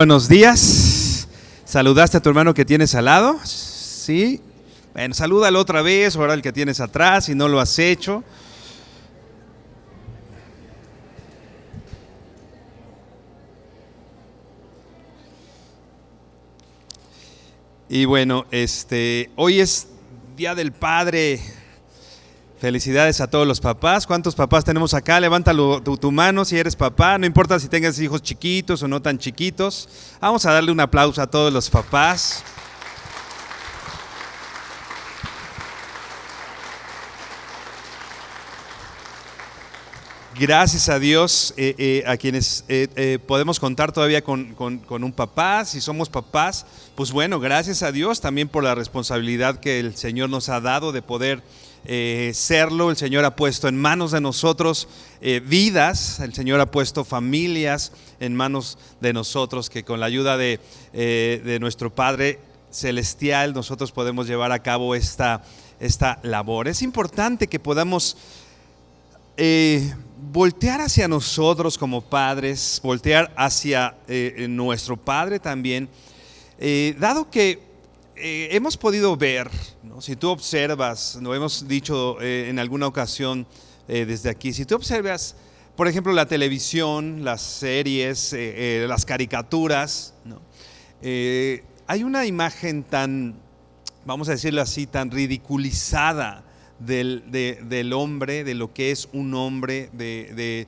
Buenos días. ¿Saludaste a tu hermano que tienes al lado? Sí. Bueno, salúdalo otra vez, ahora el que tienes atrás, si no lo has hecho. Y bueno, hoy es Día del Padre. Felicidades a todos los papás. ¿Cuántos papás tenemos acá? Levanta tu mano si eres papá. No importa si tengas hijos chiquitos o no tan chiquitos. Vamos a darle un aplauso a todos los papás. Gracias a Dios a quienes podemos contar todavía con un papá. Si somos papás, pues bueno, gracias a Dios también por la responsabilidad que el Señor nos ha dado de poder serlo. El Señor ha puesto en manos de nosotros vidas, el Señor ha puesto familias en manos de nosotros, que con la ayuda de nuestro Padre Celestial nosotros podemos llevar a cabo esta labor. Es importante que podamos voltear hacia nosotros como padres, voltear hacia nuestro Padre también, dado que hemos podido ver, ¿no? Si tú observas, lo hemos dicho en alguna ocasión desde aquí, si tú observas, por ejemplo, la televisión, las series, las caricaturas, ¿no? Hay una imagen tan, vamos a decirlo así, tan ridiculizada del hombre, de lo que es un hombre, de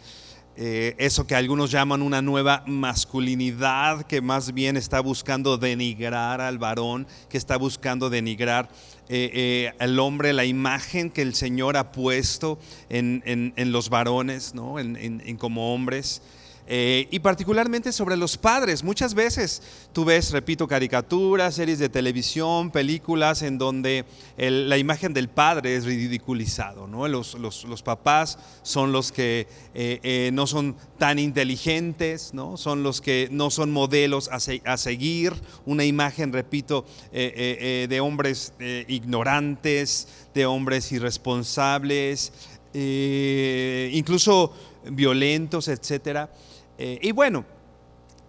eso que algunos llaman una nueva masculinidad, que más bien está buscando denigrar al varón, que está buscando denigrar al hombre, la imagen que el Señor ha puesto en los varones, ¿no? en como hombres. Y particularmente sobre los padres. Muchas veces tú ves, repito, caricaturas, series de televisión, películas en donde la imagen del padre es ridiculizado, ¿no? Los papás son los que no son tan inteligentes, ¿no? Son los que no son modelos a seguir. Una imagen, repito, de hombres ignorantes, de hombres irresponsables, incluso violentos, etcétera. Y bueno,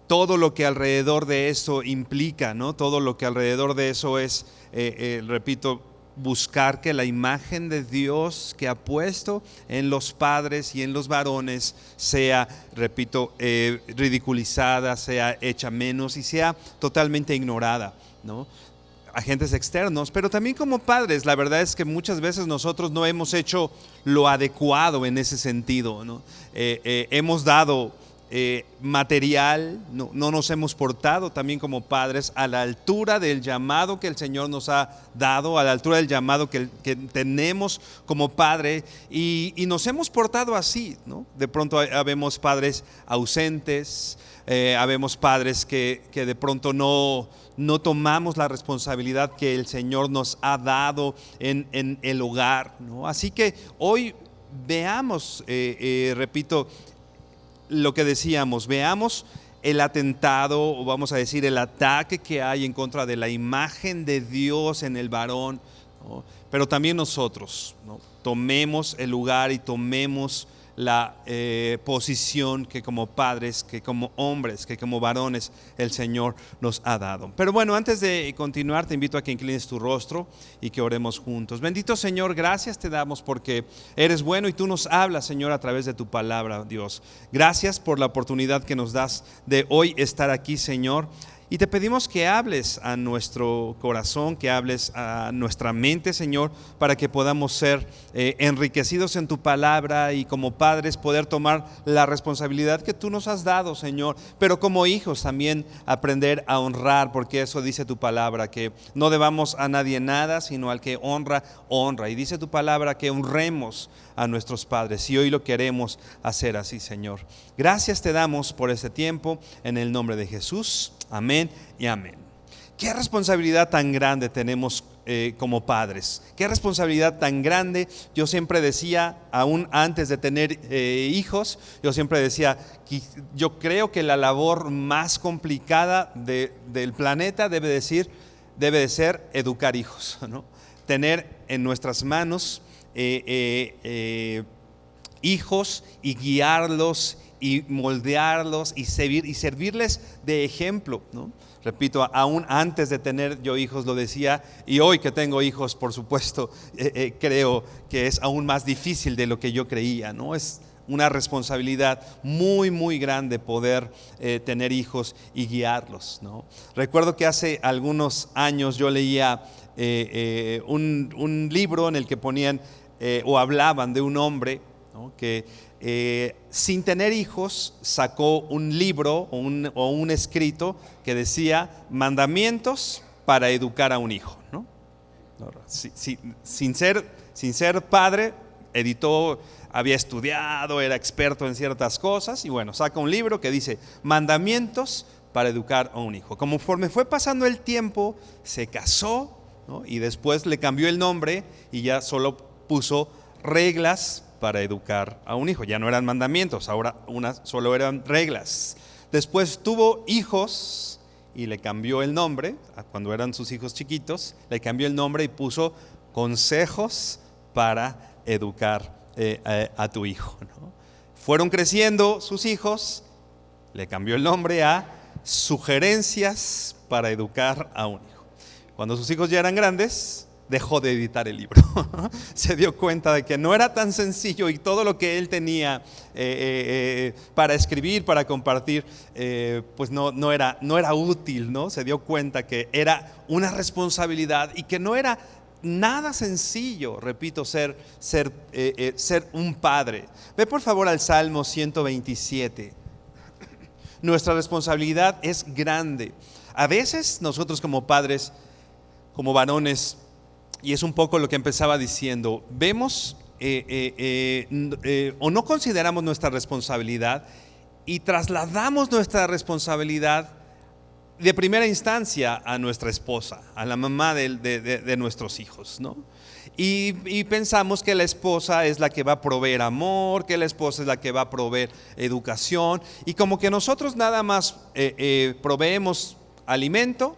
todo lo que alrededor de eso implica, ¿no? Todo lo que alrededor de eso es, repito, buscar que la imagen de Dios que ha puesto en los padres y en los varones sea, repito, ridiculizada, sea hecha menos y sea totalmente ignorada, ¿no? Agentes externos, pero también como padres. La verdad es que muchas veces nosotros no hemos hecho lo adecuado en ese sentido, ¿no? Hemos dado material, no nos hemos portado también como padres a la altura del llamado que el Señor nos ha dado, a la altura del llamado que tenemos como padre, y nos hemos portado así, ¿no? De pronto habemos padres ausentes, habemos padres que de pronto no tomamos la responsabilidad que el Señor nos ha dado en el hogar, ¿no? Así que hoy veamos, repito, lo que decíamos, veamos el atentado, o vamos a decir el ataque que hay en contra de la imagen de Dios en el varón, ¿no? Pero también nosotros, ¿no? Tomemos el lugar y tomemos la posición que como padres, que como hombres, que como varones el Señor nos ha dado. Pero bueno, antes de continuar te invito a que inclines tu rostro y que oremos juntos. Bendito Señor, gracias te damos porque eres bueno y tú nos hablas, Señor, a través de tu palabra, Dios. Gracias por la oportunidad que nos das de hoy estar aquí, Señor. Y te pedimos que hables a nuestro corazón, que hables a nuestra mente, Señor, para que podamos ser enriquecidos en tu palabra y como padres poder tomar la responsabilidad que tú nos has dado, Señor. Pero como hijos también aprender a honrar, porque eso dice tu palabra, que no debamos a nadie nada, sino al que honra, honra. Y dice tu palabra que honremos a nuestros padres, y hoy lo queremos hacer así, Señor. Gracias te damos por este tiempo, en el nombre de Jesús. Amén y amén. Qué responsabilidad tan grande tenemos como padres. Qué responsabilidad tan grande. Yo siempre decía, aún antes de tener hijos, yo siempre decía, yo creo que la labor más complicada del planeta debe de ser educar hijos, ¿no? Tener en nuestras manos hijos y guiarlos y moldearlos y servirles de ejemplo, ¿no? Repito, aún antes de tener yo hijos lo decía, y hoy que tengo hijos, por supuesto, creo que es aún más difícil de lo que yo creía, ¿no? Es una responsabilidad muy, muy grande poder tener hijos y guiarlos, ¿no? Recuerdo que hace algunos años yo leía un libro en el que ponían o hablaban de un hombre, ¿no? Que sin tener hijos sacó un libro o un escrito que decía mandamientos para educar a un hijo, ¿no? Sin ser padre, editó, había estudiado, era experto en ciertas cosas y bueno, saca un libro que dice mandamientos para educar a un hijo. Conforme fue pasando el tiempo, se casó, ¿no? Y después le cambió el nombre y ya solo puso reglas para educar a un hijo. Ya no eran mandamientos, ahora solo eran reglas. Después tuvo hijos y le cambió el nombre, cuando eran sus hijos chiquitos, le cambió el nombre y puso consejos para educar a tu hijo, ¿no? Fueron creciendo sus hijos, le cambió el nombre a sugerencias para educar a un hijo. Cuando sus hijos ya eran grandes, dejó de editar el libro. Se dio cuenta de que no era tan sencillo y todo lo que él tenía para escribir, para compartir, pues no era útil, ¿no? Se dio cuenta que era una responsabilidad y que no era nada sencillo, repito, ser un padre. Ve por favor al Salmo 127. Nuestra responsabilidad es grande. A veces nosotros como padres, como varones, y es un poco lo que empezaba diciendo, vemos o no consideramos nuestra responsabilidad y trasladamos nuestra responsabilidad de primera instancia a nuestra esposa, a la mamá de nuestros hijos, ¿no? Y pensamos que la esposa es la que va a proveer amor, que la esposa es la que va a proveer educación, y como que nosotros nada más proveemos alimento,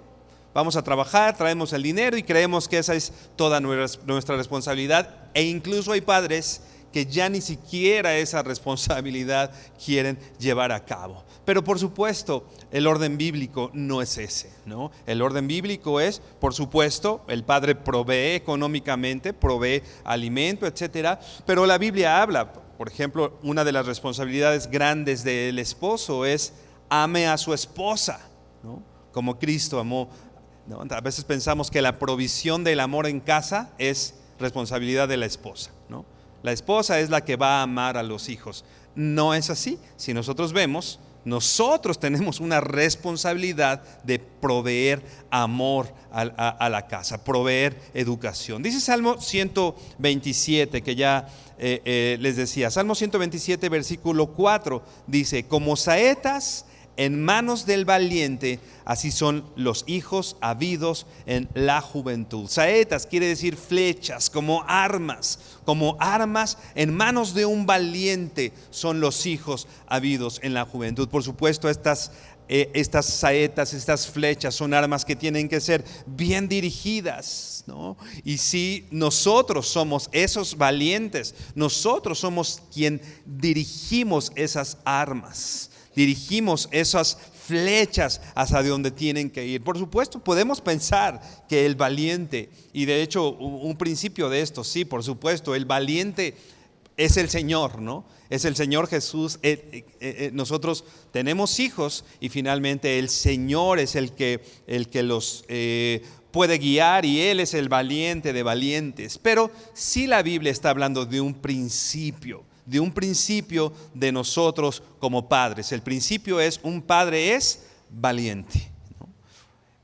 vamos a trabajar, traemos el dinero y creemos que esa es toda nuestra responsabilidad, e incluso hay padres que ya ni siquiera esa responsabilidad quieren llevar a cabo. Pero por supuesto, el orden bíblico no es ese, ¿no? El orden bíblico es, por supuesto, el padre provee económicamente, provee alimento, etcétera, pero la Biblia habla, por ejemplo, una de las responsabilidades grandes del esposo es ame a su esposa, ¿no? Como Cristo amó, ¿no? A veces pensamos que la provisión del amor en casa es responsabilidad de la esposa, ¿no? La esposa es la que va a amar a los hijos. No es así. Si nosotros vemos, nosotros tenemos una responsabilidad de proveer amor a la casa, proveer educación. Dice Salmo 127, que ya les decía, Salmo 127, versículo 4, dice: como saetas en manos del valiente, así son los hijos habidos en la juventud. Saetas quiere decir flechas, como armas en manos de un valiente son los hijos habidos en la juventud. Por supuesto, estas saetas, estas flechas son armas que tienen que ser bien dirigidas, ¿no? Y si nosotros somos esos valientes, nosotros somos quien dirigimos esas armas, dirigimos esas flechas hacia donde tienen que ir. Por supuesto, podemos pensar que el valiente, y de hecho un principio de esto, sí, por supuesto, el valiente es el Señor, ¿no? Es el Señor Jesús. Nosotros tenemos hijos y finalmente el Señor es el que los puede guiar y Él es el valiente de valientes. Pero sí la Biblia está hablando de un principio de nosotros como padres. El principio es: un padre es valiente, ¿no?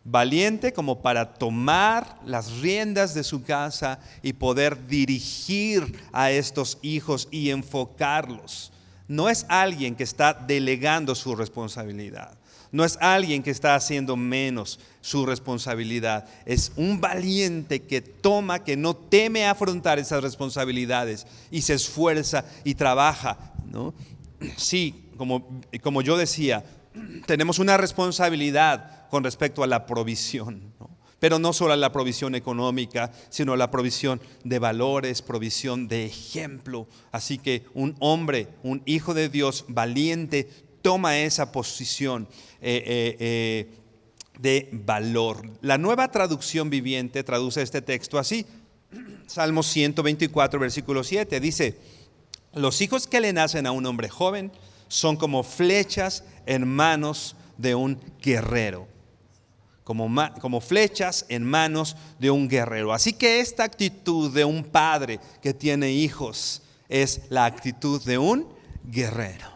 Valiente como para tomar las riendas de su casa y poder dirigir a estos hijos y enfocarlos. No es alguien que está delegando su responsabilidad. No es alguien que está haciendo menos su responsabilidad. Es un valiente que toma, que no teme afrontar esas responsabilidades y se esfuerza y trabaja, ¿no? Sí, como yo decía, tenemos una responsabilidad con respecto a la provisión, ¿no? Pero no solo a la provisión económica, sino la provisión de valores, provisión de ejemplo. Así que un hombre, un hijo de Dios valiente, toma esa posición de valor. La Nueva Traducción Viviente traduce este texto así. Salmo 124, versículo 7, dice: los hijos que le nacen a un hombre joven son como flechas en manos de un guerrero. Como flechas en manos de un guerrero. Así que esta actitud de un padre que tiene hijos es la actitud de un guerrero,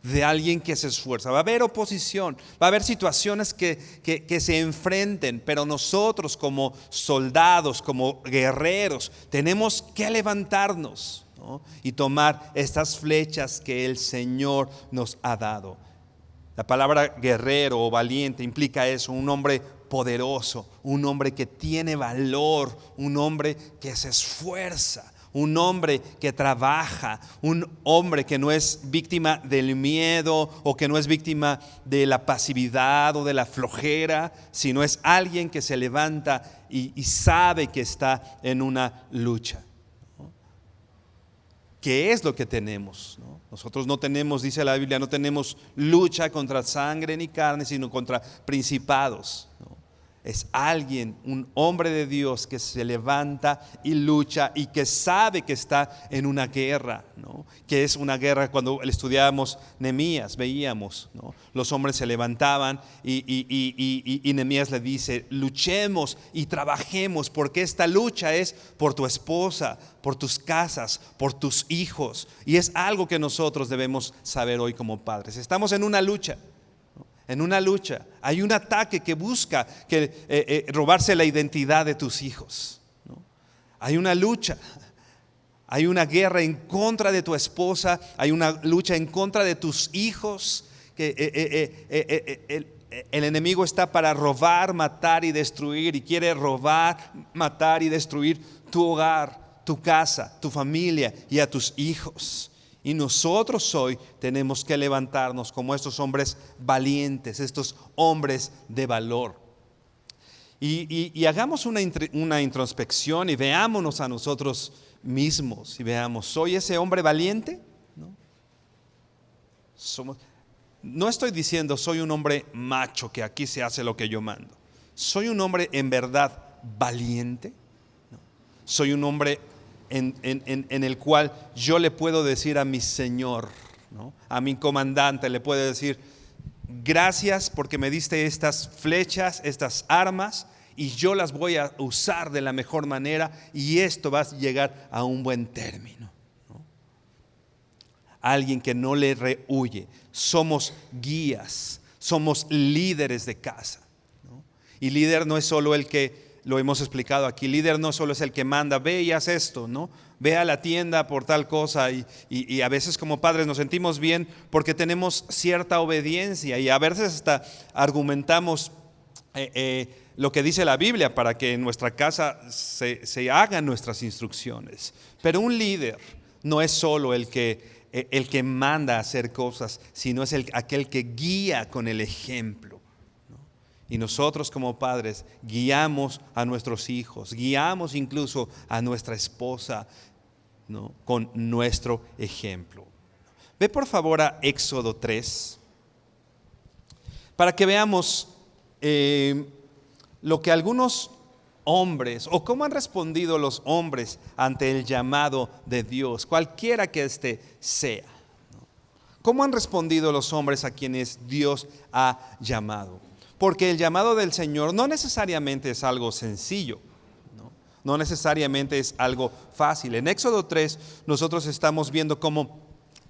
de alguien que se esfuerza. Va a haber oposición, va a haber situaciones que se enfrenten, pero nosotros como soldados, como guerreros, tenemos que levantarnos, ¿no? Y tomar estas flechas que el Señor nos ha dado. La palabra guerrero o valiente implica eso: un hombre poderoso, un hombre que tiene valor, un hombre que se esfuerza, un hombre que trabaja, un hombre que no es víctima del miedo o que no es víctima de la pasividad o de la flojera, sino es alguien que se levanta y sabe que está en una lucha. ¿Qué es lo que tenemos, ¿no? Nosotros no tenemos, dice la Biblia, no tenemos lucha contra sangre ni carne, sino contra principados, ¿no? Es alguien, un hombre de Dios que se levanta y lucha y que sabe que está en una guerra, ¿no? Que es una guerra. Cuando estudiábamos Nehemías, veíamos, ¿no? Los hombres se levantaban y Nehemías le dice: luchemos y trabajemos, porque esta lucha es por tu esposa, por tus casas, por tus hijos. Y es algo que nosotros debemos saber hoy como padres. Estamos en una lucha. En una lucha, hay un ataque que busca robarse la identidad de tus hijos, ¿no? Hay una lucha, hay una guerra en contra de tu esposa, hay una lucha en contra de tus hijos. El enemigo está para robar, matar y destruir, y quiere robar, matar y destruir tu hogar, tu casa, tu familia y a tus hijos. Y nosotros hoy tenemos que levantarnos como estos hombres valientes, estos hombres de valor. Y hagamos una introspección y veámonos a nosotros mismos y veamos: ¿soy ese hombre valiente? ¿No? No estoy diciendo soy un hombre macho que aquí se hace lo que yo mando. ¿Soy un hombre en verdad valiente? ¿No? ¿Soy un hombre en el cual yo le puedo decir a mi Señor, ¿no? A mi comandante le puedo decir: gracias porque me diste estas flechas, estas armas, y yo las voy a usar de la mejor manera, y esto va a llegar a un buen término, ¿no? Alguien que no le rehuye. Somos guías, somos líderes de casa, ¿no? Y líder no es solo el que, lo hemos explicado aquí, líder no solo es el que manda: ve y haz esto, ¿no? Ve a la tienda por tal cosa. Y a veces como padres nos sentimos bien porque tenemos cierta obediencia, y a veces hasta argumentamos lo que dice la Biblia para que en nuestra casa se hagan nuestras instrucciones. Pero un líder no es solo el que manda a hacer cosas, sino es aquel que guía con el ejemplo. Y nosotros como padres guiamos a nuestros hijos, guiamos incluso a nuestra esposa, ¿no? Con nuestro ejemplo. Ve por favor a Éxodo 3 para que veamos lo que algunos hombres o cómo han respondido los hombres ante el llamado de Dios, cualquiera que éste sea? ¿Cómo han respondido los hombres a quienes Dios ha llamado? Porque el llamado del Señor no necesariamente es algo sencillo, no necesariamente es algo fácil. En Éxodo 3 nosotros estamos viendo cómo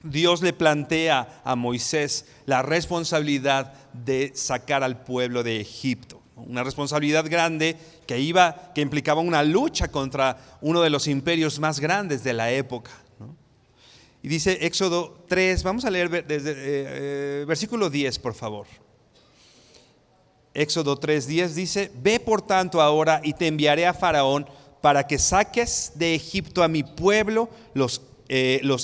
Dios le plantea a Moisés la responsabilidad de sacar al pueblo de Egipto. Una responsabilidad grande que implicaba una lucha contra uno de los imperios más grandes de la época. Y dice Éxodo 3, vamos a leer desde versículo 10, por favor. Éxodo 3:10 dice: ve por tanto ahora y te enviaré a Faraón para que saques de Egipto a mi pueblo, los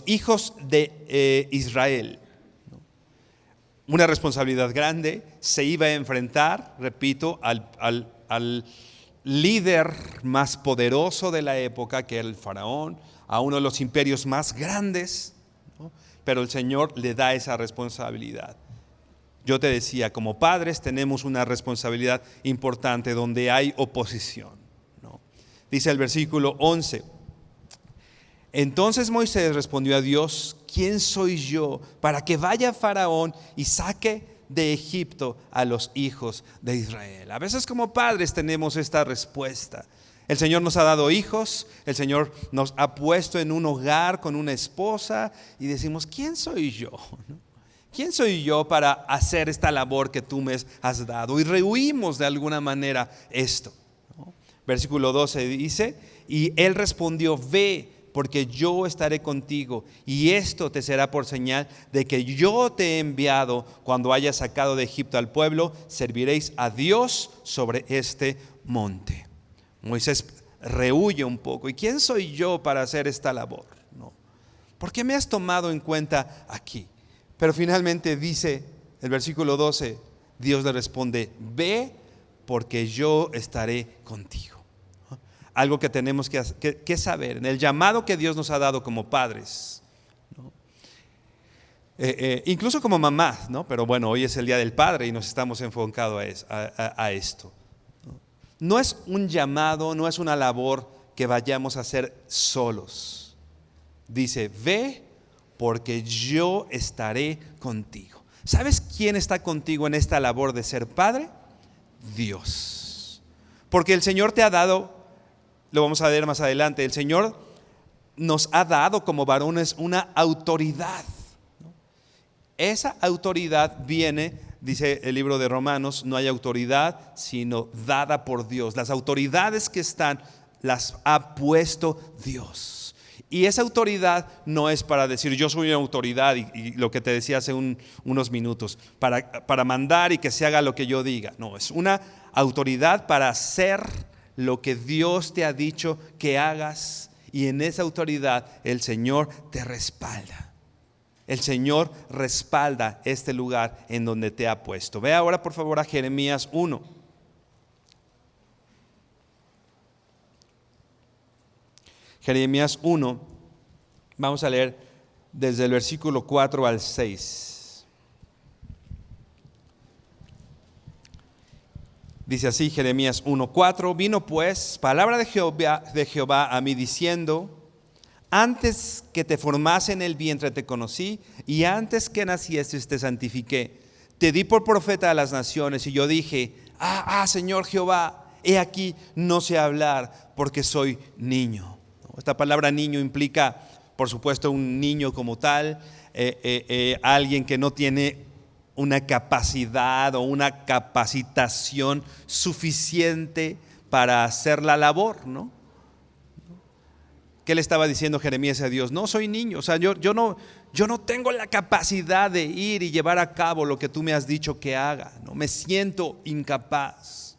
hijos de Israel. Una responsabilidad grande, se iba a enfrentar, repito, al líder más poderoso de la época, que era el Faraón, a uno de los imperios más grandes, ¿no? Pero el Señor le da esa responsabilidad. Yo te decía, como padres tenemos una responsabilidad importante donde hay oposición, ¿no? Dice el versículo 11: entonces Moisés respondió a Dios: ¿quién soy yo para que vaya Faraón y saque de Egipto a los hijos de Israel? A veces como padres tenemos esta respuesta. El Señor nos ha dado hijos, el Señor nos ha puesto en un hogar con una esposa y decimos: ¿quién soy yo? ¿Quién soy yo para hacer esta labor que tú me has dado? Y rehuimos de alguna manera esto, ¿no? Versículo 12 dice: y él respondió: ve, porque yo estaré contigo, y esto te será por señal de que yo te he enviado. Cuando hayas sacado de Egipto al pueblo, serviréis a Dios sobre este monte. Moisés rehuye un poco: ¿y quién soy yo para hacer esta labor? ¿No? ¿Por qué me has tomado en cuenta aquí? Pero finalmente dice el versículo 12, Dios le responde: ve, porque yo estaré contigo. Algo que tenemos que saber en el llamado que Dios nos ha dado como padres, ¿no? Incluso como mamás, ¿no? Pero bueno, hoy es el Día del Padre y nos estamos enfocados a esto. No es un llamado, no es una labor que vayamos a hacer solos. Dice: ve, porque yo estaré contigo. ¿Sabes quién está contigo en esta labor de ser padre? Dios. Porque el Señor te ha dado, lo vamos a ver más adelante, el Señor nos ha dado como varones una autoridad. Esa autoridad viene, dice el libro de Romanos: no hay autoridad sino dada por Dios. Las autoridades que están las ha puesto Dios. Y esa autoridad no es para decir yo soy una autoridad y lo que te decía hace unos minutos, para mandar y que se haga lo que yo diga. No, es una autoridad para hacer lo que Dios te ha dicho que hagas, y en esa autoridad el Señor te respalda. El Señor respalda este lugar en donde te ha puesto. Ve ahora por favor a Jeremías 1. Jeremías 1, vamos a leer desde el versículo 4 al 6. Dice así Jeremías 1:4: vino pues palabra de Jehová a mí diciendo: antes que te formase en el vientre te conocí, y antes que nacieses te santifiqué. Te di por profeta a las naciones, y yo dije: Señor Jehová, he aquí no sé hablar, porque soy niño. Esta palabra niño implica, por supuesto, un niño como tal, alguien que no tiene una capacidad o una capacitación suficiente para hacer la labor, ¿no? ¿Qué le estaba diciendo Jeremías a Dios? No, soy niño, o sea, yo no tengo la capacidad de ir y llevar a cabo lo que tú me has dicho que haga, ¿no? Me siento incapaz.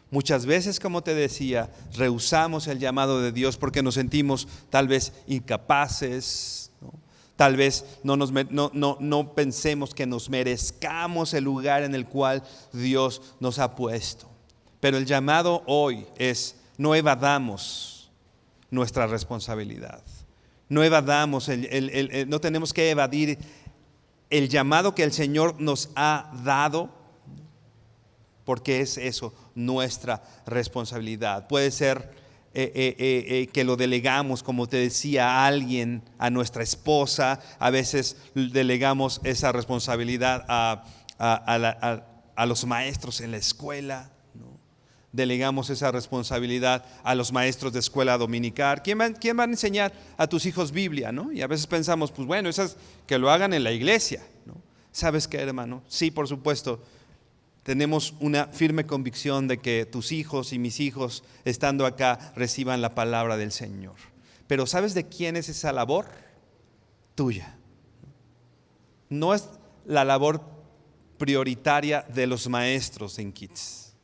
Muchas veces, como te decía, rehusamos el llamado de Dios porque nos sentimos tal vez incapaces, ¿no? Tal vez no pensemos que nos merezcamos el lugar en el cual Dios nos ha puesto. Pero el llamado hoy es: no evadamos nuestra responsabilidad. No evadamos, no tenemos que evadir el llamado que el Señor nos ha dado. porque es eso, nuestra responsabilidad. Puede ser que lo delegamos, como te decía, a alguien, a nuestra esposa. A veces delegamos esa responsabilidad a los maestros en la escuela, ¿no? Delegamos esa responsabilidad a los maestros de escuela dominical. ¿Quién va a enseñar a tus hijos Biblia, ¿no? Y a veces pensamos, pues bueno, esas que lo hagan en la iglesia, ¿no? ¿Sabes qué, hermano? Sí, por supuesto. Tenemos una firme convicción de que tus hijos y mis hijos, estando acá, reciban la palabra del Señor. Pero ¿sabes de quién es esa labor? Tuya. No es la labor prioritaria de los maestros en Kids.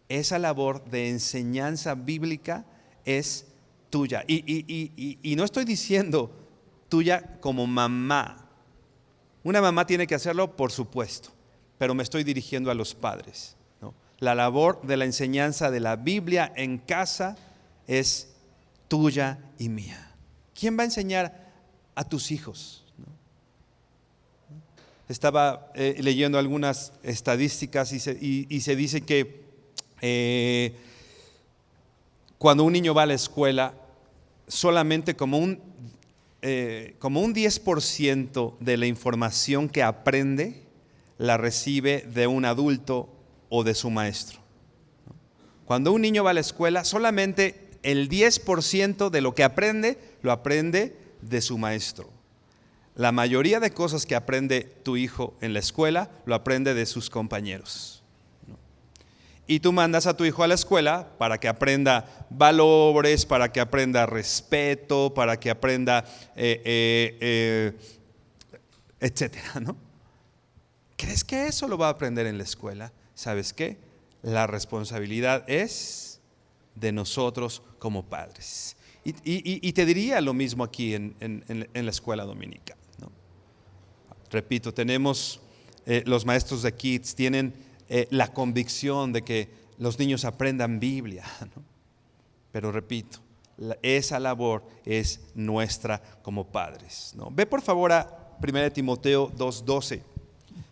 Esa labor de enseñanza bíblica es tuya. Y no estoy diciendo tuya como mamá. Una mamá tiene que hacerlo, por supuesto, pero me estoy dirigiendo a los padres, ¿no? La labor de la enseñanza de la Biblia en casa es tuya y mía. ¿Quién va a enseñar a tus hijos? Estaba leyendo algunas estadísticas y se dice que cuando un niño va a la escuela, solamente como un 10% de la información que aprende la recibe de un adulto o de su maestro. Cuando un niño va a la escuela, solamente el 10% de lo que aprende, lo aprende de su maestro. La mayoría de cosas que aprende tu hijo en la escuela, lo aprende de sus compañeros. Y tú mandas a tu hijo a la escuela para que aprenda valores, para que aprenda respeto, para que aprenda etcétera, ¿no? ¿Crees que eso lo va a aprender en la escuela? ¿Sabes qué? La responsabilidad es de nosotros como padres. Y te diría lo mismo aquí en la escuela dominical, ¿no? Repito, tenemos los maestros de Kids, tienen la convicción de que los niños aprendan Biblia, ¿no? Pero repito, esa labor es nuestra como padres, ¿no? Ve por favor a 1 Timoteo 2:12.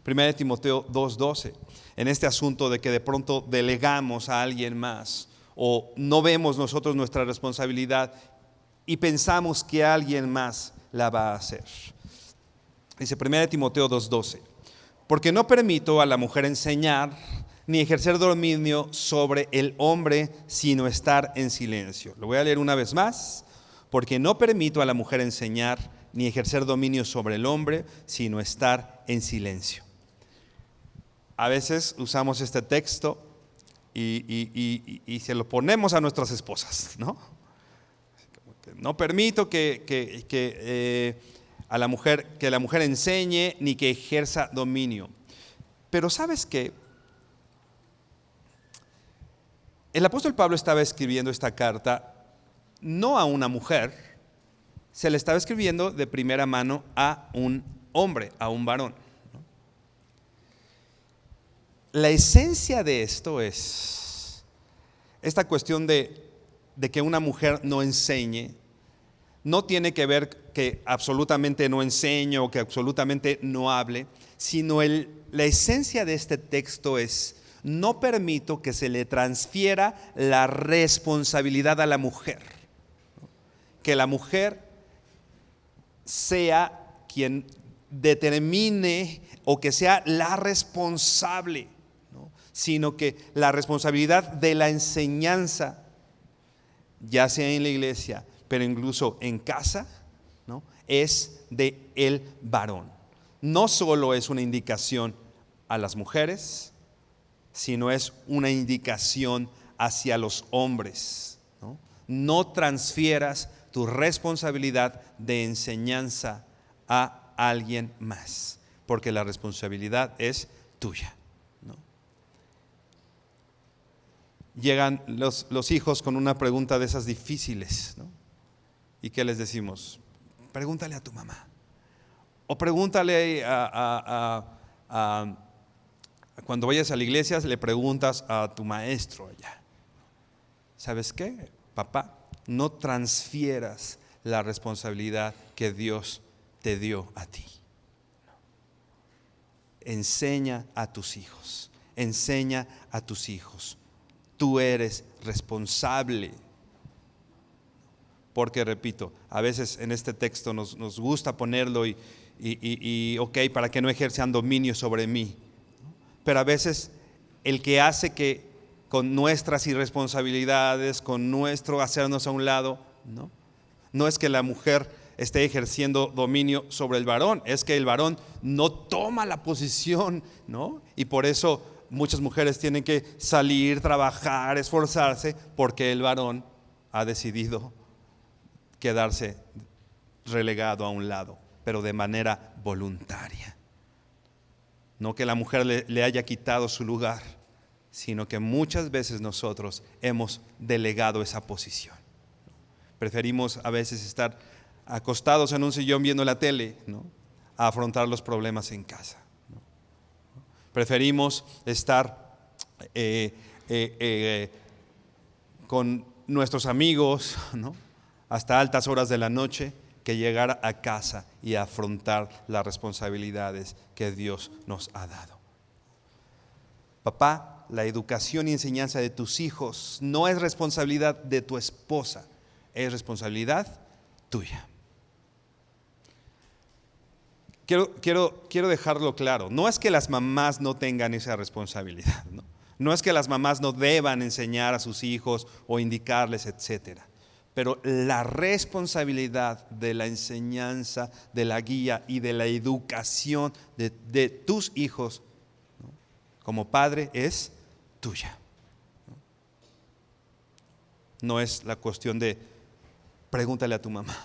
1 Timoteo 2:12, en este asunto de que de pronto delegamos a alguien más o no vemos nosotros nuestra responsabilidad y pensamos que alguien más la va a hacer. Dice 1 Timoteo 2:12, porque no permito a la mujer enseñar ni ejercer dominio sobre el hombre, sino estar en silencio. Lo voy a leer una vez más. Porque no permito a la mujer enseñar ni ejercer dominio sobre el hombre, sino estar en silencio. A veces usamos este texto y se lo ponemos a nuestras esposas, ¿no? No permito que la mujer enseñe ni que ejerza dominio. Pero ¿sabes qué? El apóstol Pablo estaba escribiendo esta carta no a una mujer, se le estaba escribiendo de primera mano a un hombre, a un varón. La esencia de esto es esta cuestión de que una mujer no enseñe. No tiene que ver que absolutamente no enseñe o que absolutamente no hable, sino la esencia de este texto es: no permito que se le transfiera la responsabilidad a la mujer. Que la mujer sea quien determine o que sea la responsable, ¿no? Sino que la responsabilidad de la enseñanza, ya sea en la iglesia, pero incluso en casa, ¿no?, es de el varón. No solo es una indicación a las mujeres, sino es una indicación hacia los hombres, ¿no? No transfieras tu responsabilidad de enseñanza a alguien más, porque la responsabilidad es tuya, ¿no? Llegan los hijos con una pregunta de esas difíciles, ¿no? ¿Y qué les decimos? Pregúntale a tu mamá. O pregúntale cuando vayas a la iglesia, le preguntas a tu maestro allá. ¿Sabes qué, papá? No transfieras la responsabilidad que Dios te dio a ti. Enseña a tus hijos. enseña a tus hijos. Tú eres responsable. Porque, repito, a veces en este texto nos gusta ponerlo y ok, para que no ejerzan dominio sobre mí. Pero a veces el que hace que con nuestras irresponsabilidades, con nuestro hacernos a un lado, no es que la mujer esté ejerciendo dominio sobre el varón, es que el varón no toma la posición, y por eso muchas mujeres tienen que salir, trabajar, esforzarse, porque el varón ha decidido quedarse relegado a un lado, pero de manera voluntaria. No que la mujer le haya quitado su lugar, sino que muchas veces nosotros hemos delegado esa posición. Preferimos a veces estar acostados en un sillón viendo la tele, a afrontar los problemas en casa. Preferimos estar con nuestros amigos, hasta altas horas de la noche, que llegar a casa y afrontar las responsabilidades que Dios nos ha dado. Papá, la educación y enseñanza de tus hijos no es responsabilidad de tu esposa, es responsabilidad tuya. Quiero dejarlo claro. No es que las mamás no tengan esa responsabilidad, no es que las mamás no deban enseñar a sus hijos o indicarles, etcétera. Pero la responsabilidad de la enseñanza, de la guía y de la educación de tus hijos, como padre, es tuya. No es la cuestión de pregúntale a tu mamá.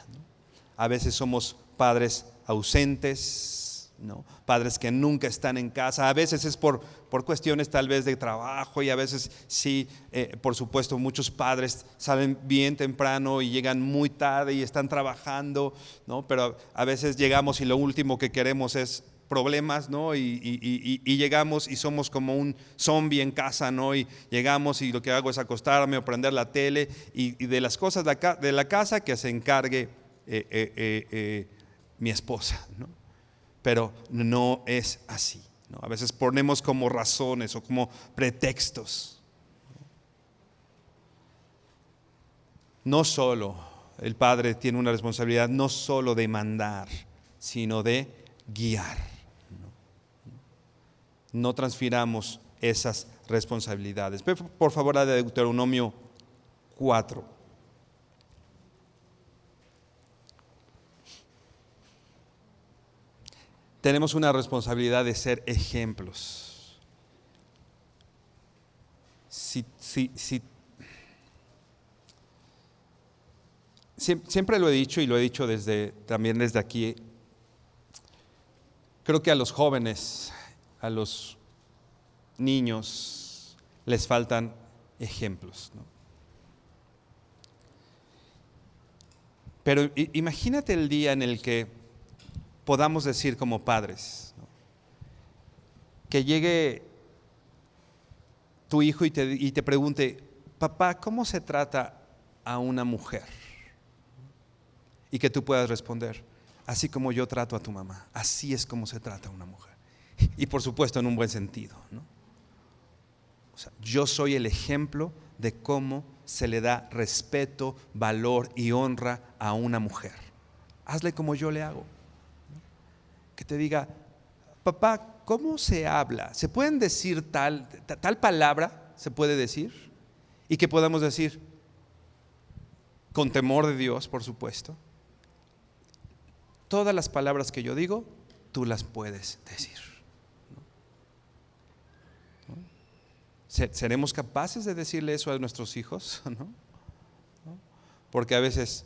A veces somos padres ausentes, padres que nunca están en casa. A veces es por cuestiones tal vez de trabajo, y a veces sí, por supuesto, muchos padres salen bien temprano y llegan muy tarde y están trabajando, pero a veces llegamos y lo último que queremos es problemas, y llegamos y somos como un zombie en casa, y llegamos y lo que hago es acostarme o prender la tele, y de las cosas de la casa que se encargue mi esposa, Pero no es así, A veces ponemos como razones o como pretextos. No solo el padre tiene una responsabilidad, no solo de mandar, sino de guiar. No transfiramos esas responsabilidades. Por favor, a Deuteronomio 4. Tenemos una responsabilidad de ser ejemplos. Siempre lo he dicho, y lo he dicho también desde aquí. Creo que a los jóvenes, a los niños, les faltan ejemplos, Pero imagínate el día en el que podamos decir como padres, que llegue tu hijo y te pregunte: papá, ¿cómo se trata a una mujer? Y que tú puedas responder: así como yo trato a tu mamá, así es como se trata a una mujer. Y por supuesto en un buen sentido, O sea, yo soy el ejemplo de cómo se le da respeto, valor y honra a una mujer. Hazle como yo le hago. Que te diga: papá, ¿cómo se habla? ¿Se pueden decir tal palabra? ¿Se puede decir? Y que podamos decir, con temor de Dios, por supuesto: todas las palabras que yo digo, tú las puedes decir. ¿Seremos capaces de decirle eso a nuestros hijos? Porque a veces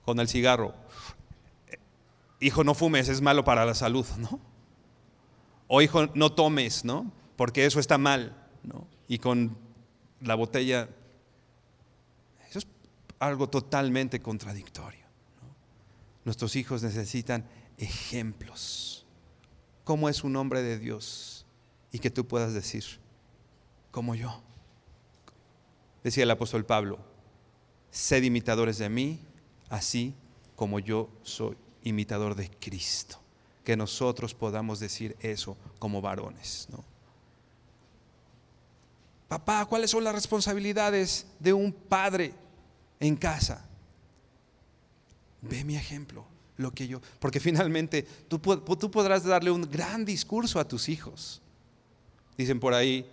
con el cigarro: hijo, no fumes, es malo para la salud, O hijo, no tomes, porque eso está mal, Y con la botella, eso es algo totalmente contradictorio, Nuestros hijos necesitan ejemplos. ¿Cómo es un hombre de Dios? Y que tú puedas decir: como yo. Decía el apóstol Pablo: sed imitadores de mí, así como yo soy imitador de Cristo. Que nosotros podamos decir eso como varones, Papá, ¿cuáles son las responsabilidades de un padre en casa? Ve mi ejemplo, porque finalmente tú podrás darle un gran discurso a tus hijos. Dicen por ahí,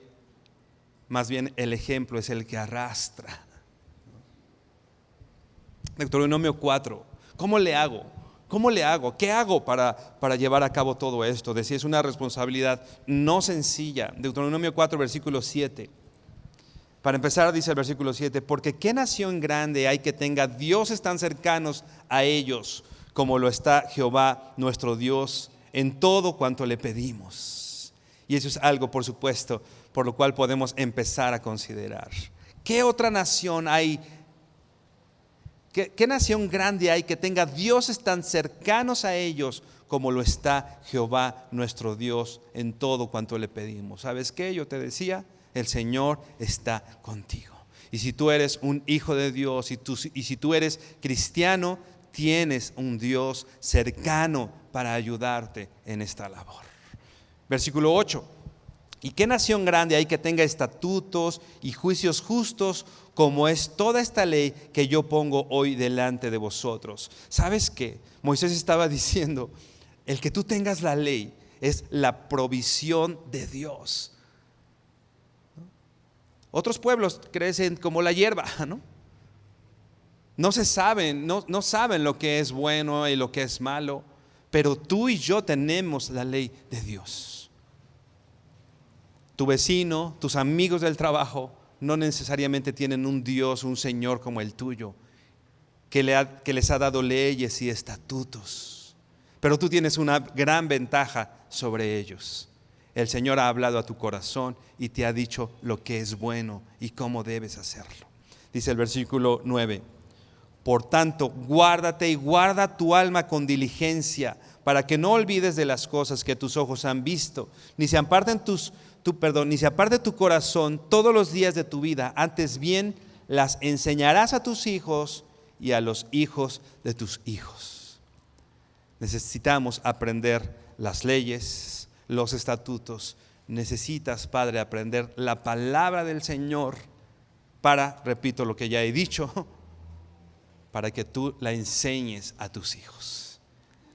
más bien el ejemplo es el que arrastra. Deuteronomio 4, ¿cómo le hago? ¿Cómo le hago? ¿Qué hago para llevar a cabo todo esto? Decía, es una responsabilidad no sencilla. Deuteronomio 4, versículo 7. Para empezar, dice el versículo 7, porque qué nación grande hay que tenga dioses tan cercanos a ellos como lo está Jehová nuestro Dios en todo cuanto le pedimos. Y eso es algo, por supuesto, por lo cual podemos empezar a considerar. ¿Qué otra nación hay? ¿Qué nación grande hay que tenga dioses tan cercanos a ellos como lo está Jehová nuestro Dios en todo cuanto le pedimos? ¿Sabes qué? Yo te decía, el Señor está contigo. Y si tú eres un hijo de Dios y si tú eres cristiano, tienes un Dios cercano para ayudarte en esta labor. Versículo 8. ¿Y qué nación grande hay que tenga estatutos y juicios justos como es toda esta ley que yo pongo hoy delante de vosotros? ¿Sabes qué? Moisés estaba diciendo, el que tú tengas la ley es la provisión de Dios. Otros pueblos crecen como la hierba, ¿no? No saben lo que es bueno y lo que es malo, pero tú y yo tenemos la ley de Dios. Tu vecino, tus amigos del trabajo no necesariamente tienen un Dios, un Señor como el tuyo, que les ha dado leyes y estatutos, pero tú tienes una gran ventaja sobre ellos. El Señor ha hablado a tu corazón y te ha dicho lo que es bueno y cómo debes hacerlo. Dice el versículo 9, por tanto, guárdate y guarda tu alma con diligencia, para que no olvides de las cosas que tus ojos han visto, ni se aparte tu corazón todos los días de tu vida. Antes bien, las enseñarás a tus hijos y a los hijos de tus hijos. Necesitamos aprender las leyes, los estatutos. Necesitas, Padre, aprender la palabra del Señor para, repito lo que ya he dicho, para que tú la enseñes a tus hijos.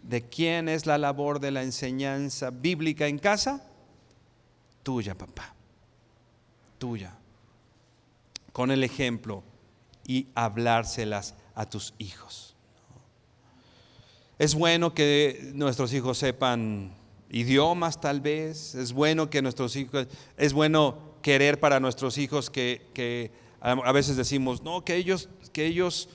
¿De quién es la labor de la enseñanza bíblica en casa? Tuya, papá, tuya. Con el ejemplo y hablárselas a tus hijos. Es bueno que nuestros hijos sepan idiomas, tal vez. Es bueno que es bueno querer para nuestros hijos que a veces decimos, no, que ellos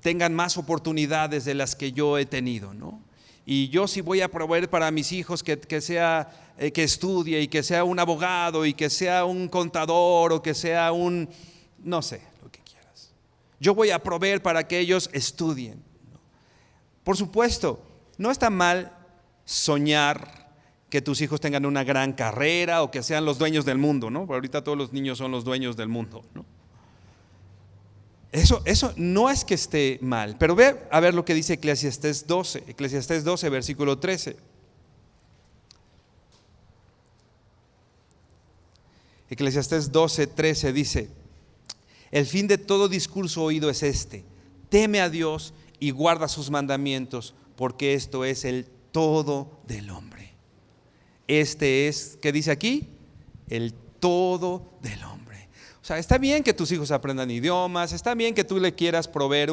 tengan más oportunidades de las que yo he tenido, ¿no? Y yo sí voy a proveer para mis hijos que estudie y que sea un abogado y que sea un contador o que sea no sé, lo que quieras. Yo voy a proveer para que ellos estudien. Por supuesto, no está mal soñar que tus hijos tengan una gran carrera o que sean los dueños del mundo, ¿no? Porque ahorita todos los niños son los dueños del mundo, ¿no? Eso no es que esté mal, pero ve a ver lo que dice Eclesiastés 12, versículo 13. Eclesiastés 12, 13 dice, el fin de todo discurso oído es este, teme a Dios y guarda sus mandamientos, porque esto es el todo del hombre. Este es, ¿qué dice aquí? El todo del hombre. O sea, está bien que tus hijos aprendan idiomas, está bien que tú le quieras proveer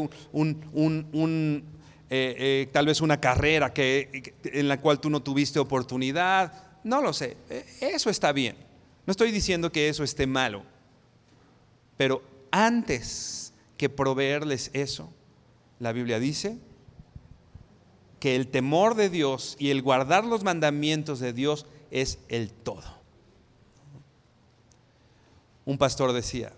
tal vez una carrera en la cual tú no tuviste oportunidad, no lo sé, eso está bien. No estoy diciendo que eso esté malo, pero antes que proveerles eso, la Biblia dice que el temor de Dios y el guardar los mandamientos de Dios es el todo. Un pastor decía,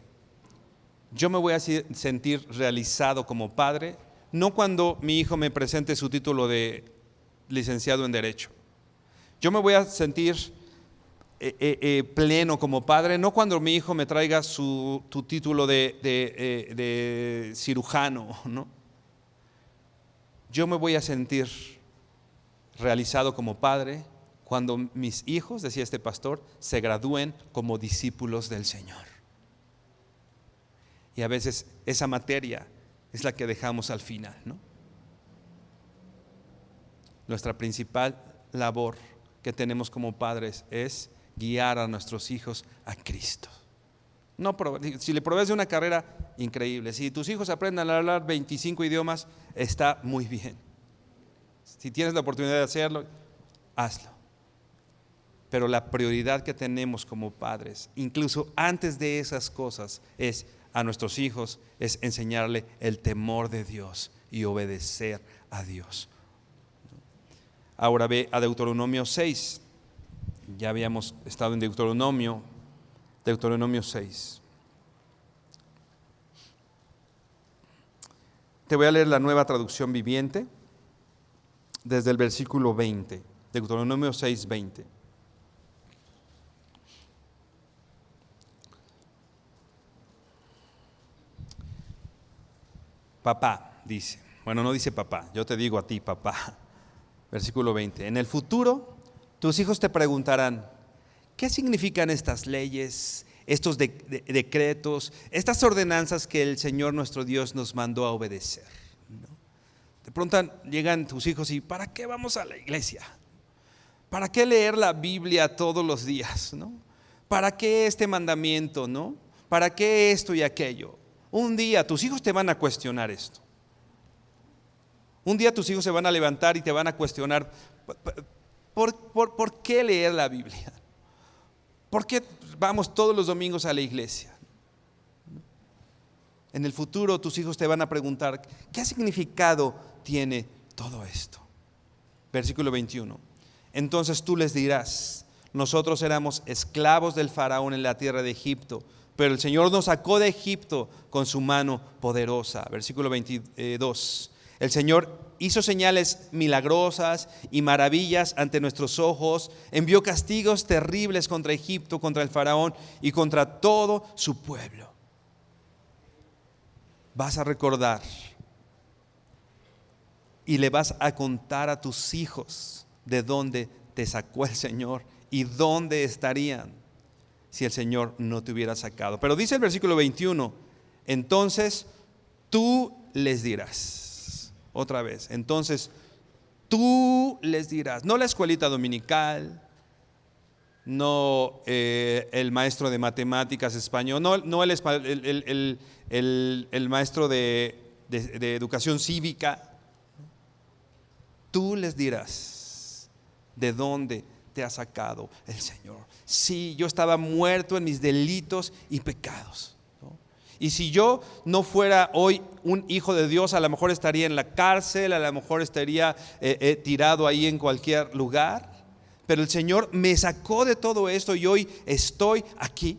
yo me voy a sentir realizado como padre, no cuando mi hijo me presente su título de licenciado en Derecho. Yo me voy a sentir pleno como padre, no cuando mi hijo me traiga su título de cirujano, ¿no? Yo me voy a sentir realizado como padre cuando mis hijos, decía este pastor, se gradúen como discípulos del Señor. Y a veces esa materia es la que dejamos al final, ¿no? Nuestra principal labor que tenemos como padres es guiar a nuestros hijos a Cristo. No, si le provees de una carrera, increíble. Si tus hijos aprenden a hablar 25 idiomas, está muy bien. Si tienes la oportunidad de hacerlo, hazlo. Pero la prioridad que tenemos como padres, incluso antes de esas cosas, es a nuestros hijos, es enseñarle el temor de Dios y obedecer a Dios. Ahora ve a Deuteronomio 6. Ya habíamos estado en Deuteronomio 6. Te voy a leer la Nueva Traducción Viviente desde el versículo 20, Deuteronomio 6, 20. Papá, dice, bueno, no dice papá, yo te digo a ti, papá. Versículo 20, en el futuro tus hijos te preguntarán, ¿qué significan estas leyes, estos decretos, estas ordenanzas que el Señor nuestro Dios nos mandó a obedecer? ¿No? De pronto llegan tus hijos y ¿para qué vamos a la iglesia? ¿Para qué leer la Biblia todos los días? ¿No? ¿Para qué este mandamiento? ¿No? ¿Para qué esto y aquello? Un día tus hijos te van a cuestionar esto. Un día tus hijos se van a levantar y te van a cuestionar ¿por qué leer la Biblia? ¿Por qué vamos todos los domingos a la iglesia? En el futuro tus hijos te van a preguntar ¿qué significado tiene todo esto? Versículo 21. Entonces tú les dirás, nosotros éramos esclavos del faraón en la tierra de Egipto, pero el Señor nos sacó de Egipto con su mano poderosa. Versículo 22. El Señor hizo señales milagrosas y maravillas ante nuestros ojos, envió castigos terribles contra Egipto, contra el faraón y contra todo su pueblo. Vas a recordar y le vas a contar a tus hijos de dónde te sacó el Señor y dónde estarían si el Señor no te hubiera sacado. Pero dice el versículo 21, entonces tú les dirás. Otra vez, entonces tú les dirás, no la escuelita dominical, no el maestro de matemáticas español, no el maestro de educación cívica. Tú les dirás de dónde te ha sacado el Señor. Sí, yo estaba muerto en mis delitos y pecados. Y si yo no fuera hoy un hijo de Dios, a lo mejor estaría en la cárcel, a lo mejor estaría tirado ahí en cualquier lugar. Pero el Señor me sacó de todo esto y hoy estoy aquí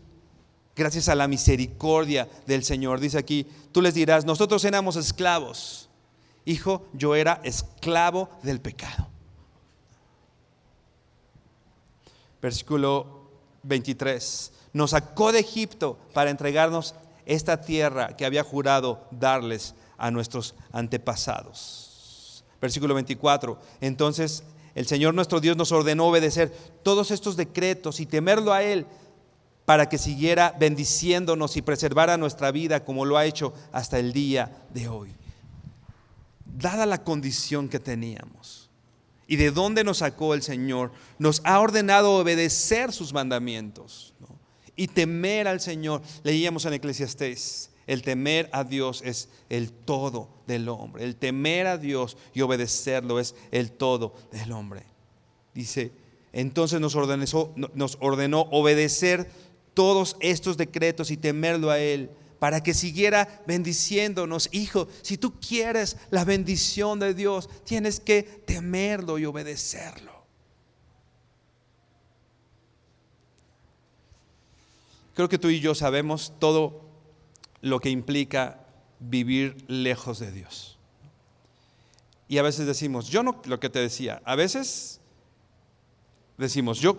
gracias a la misericordia del Señor. Dice aquí, tú les dirás, nosotros éramos esclavos. Hijo, yo era esclavo del pecado. Versículo 23. Nos sacó de Egipto para entregarnos esta tierra que había jurado darles a nuestros antepasados. Versículo 24. Entonces el Señor nuestro Dios nos ordenó obedecer todos estos decretos y temerlo a Él para que siguiera bendiciéndonos y preservara nuestra vida como lo ha hecho hasta el día de hoy. Dada la condición que teníamos y de dónde nos sacó el Señor, nos ha ordenado obedecer sus mandamientos, ¿no? Y temer al Señor. Leíamos en Eclesiastés, el temer a Dios es el todo del hombre. El temer a Dios y obedecerlo es el todo del hombre. Dice, entonces nos ordenó obedecer todos estos decretos y temerlo a Él para que siguiera bendiciéndonos. Hijo, si tú quieres la bendición de Dios, tienes que temerlo y obedecerlo. Creo que tú y yo sabemos todo lo que implica vivir lejos de Dios. Y a veces decimos, yo no, lo que te decía, a veces decimos, yo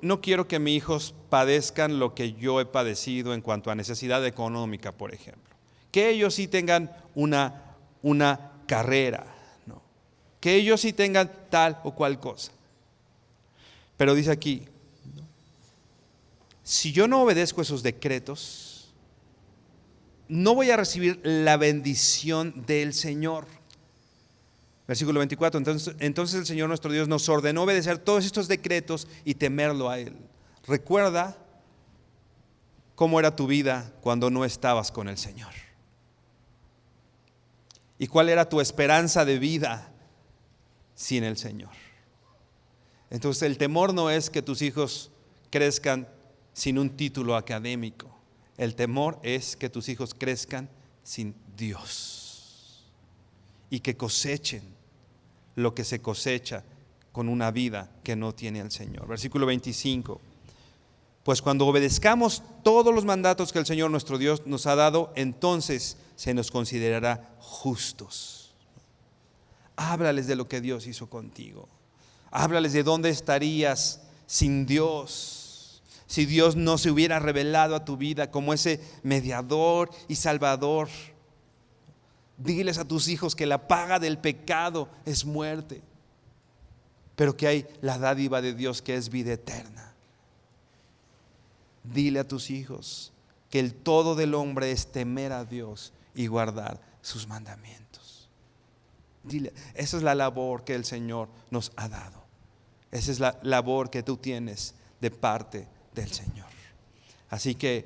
no quiero que mis hijos padezcan lo que yo he padecido en cuanto a necesidad económica, por ejemplo. Que ellos sí tengan una carrera, ¿no? Que ellos sí tengan tal o cual cosa. Pero dice aquí, si yo no obedezco esos decretos, no voy a recibir la bendición del Señor. Versículo 24, entonces el Señor nuestro Dios nos ordenó obedecer todos estos decretos y temerlo a Él. Recuerda cómo era tu vida cuando no estabas con el Señor. ¿Y cuál era tu esperanza de vida sin el Señor? Entonces el temor no es que tus hijos crezcan sin un título académico. El temor es que tus hijos crezcan sin Dios y que cosechen lo que se cosecha con una vida que no tiene al Señor. Versículo 25. Pues cuando obedezcamos todos los mandatos que el Señor nuestro Dios nos ha dado, entonces se nos considerará justos. Háblales de lo que Dios hizo contigo. Háblales de dónde estarías sin Dios, si Dios no se hubiera revelado a tu vida como ese mediador y salvador. Diles a tus hijos que la paga del pecado es muerte, pero que hay la dádiva de Dios que es vida eterna. Dile a tus hijos que el todo del hombre es temer a Dios y guardar sus mandamientos. Dile, esa es la labor que el Señor nos ha dado. Esa es la labor que tú tienes de parte del Señor. Así que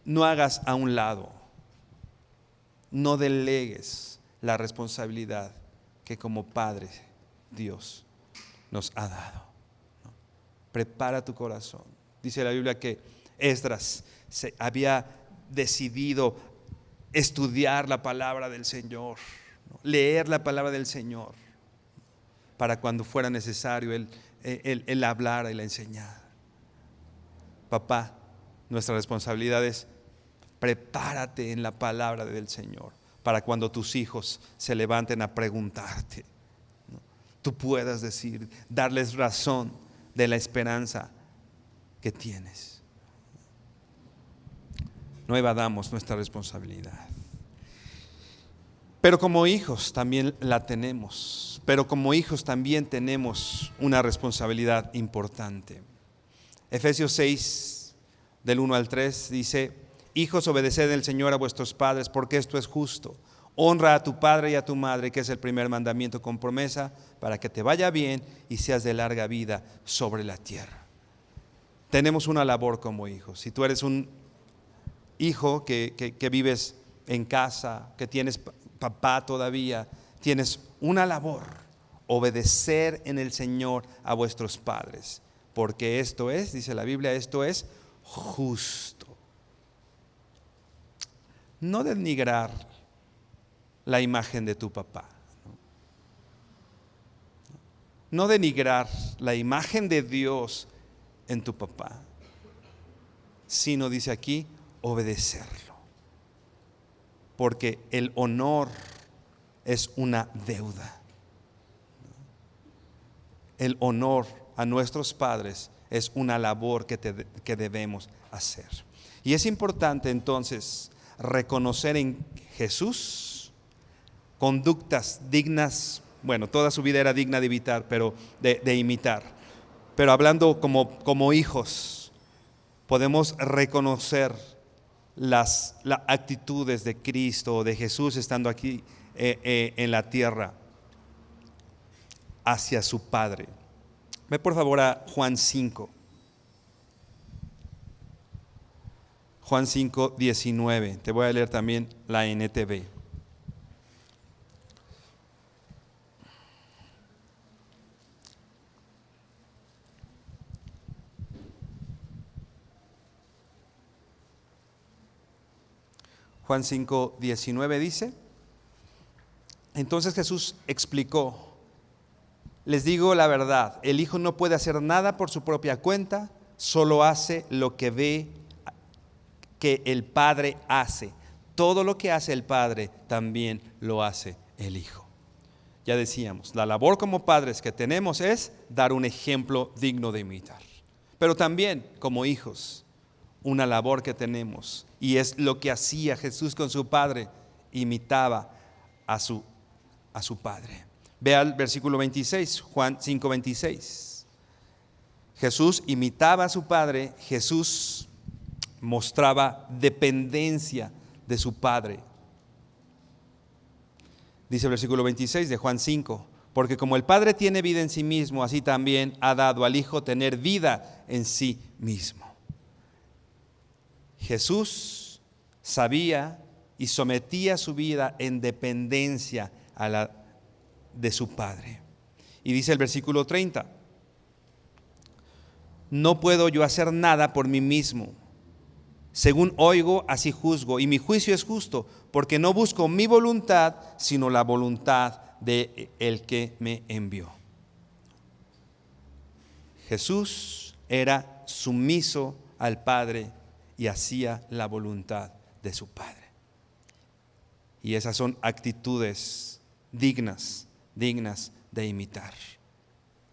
no hagas a un lado, no delegues la responsabilidad que como Padre Dios nos ha dado. Prepara tu corazón. Dice la Biblia que Esdras había decidido estudiar la palabra del Señor, leer la palabra del Señor, para cuando fuera necesario él hablara y la enseñara. Papá, nuestra responsabilidad es prepárate en la palabra del Señor para cuando tus hijos se levanten a preguntarte, tú puedas decir, darles razón de la esperanza que tienes. No evadamos nuestra responsabilidad. Pero como hijos también la tenemos. Pero como hijos también tenemos una responsabilidad importante. Efesios 6, del 1 al 3, dice: hijos, obedeced al Señor a vuestros padres, porque esto es justo. Honra a tu padre y a tu madre, que es el primer mandamiento con promesa, para que te vaya bien y seas de larga vida sobre la tierra. Tenemos una labor como hijos. Si tú eres un hijo que vives en casa, que tienes papá todavía, tienes una labor: obedecer en el Señor a vuestros padres, porque esto es, dice la Biblia, esto es justo. No denigrar la imagen de tu papá, no denigrar la imagen de Dios en tu papá, sino, dice aquí, obedecerlo, porque el honor es una deuda. El honor a nuestros padres es una labor que debemos hacer. Y es importante entonces reconocer en Jesús conductas dignas. Bueno, toda su vida era digna de imitar, de imitar. Pero hablando como hijos, podemos reconocer las actitudes de Cristo, de Jesús estando aquí en la tierra hacia su Padre. Ve por favor a Juan 5. Juan 5, 19. Te voy a leer también la NTV. Juan 5, 19 dice: entonces Jesús explicó: les digo la verdad, el Hijo no puede hacer nada por su propia cuenta, solo hace lo que ve que el Padre hace. Todo lo que hace el Padre también lo hace el Hijo. Ya decíamos, la labor como padres que tenemos es dar un ejemplo digno de imitar. Pero también como hijos, una labor que tenemos, y es lo que hacía Jesús con su Padre: imitaba a su Padre. Ve al versículo 26, Juan 5, 26. Jesús imitaba a su Padre. Jesús mostraba dependencia de su Padre. Dice el versículo 26 de Juan 5, porque como el Padre tiene vida en sí mismo, así también ha dado al Hijo tener vida en sí mismo. Jesús sabía y sometía su vida en dependencia a la de su Padre. Y dice el versículo 30, no puedo yo hacer nada por mí mismo. Según oigo, así juzgo, y mi juicio es justo, porque no busco mi voluntad, sino la voluntad de el que me envió. Jesús era sumiso al Padre y hacía la voluntad de su Padre. Y esas son actitudes dignas de imitar.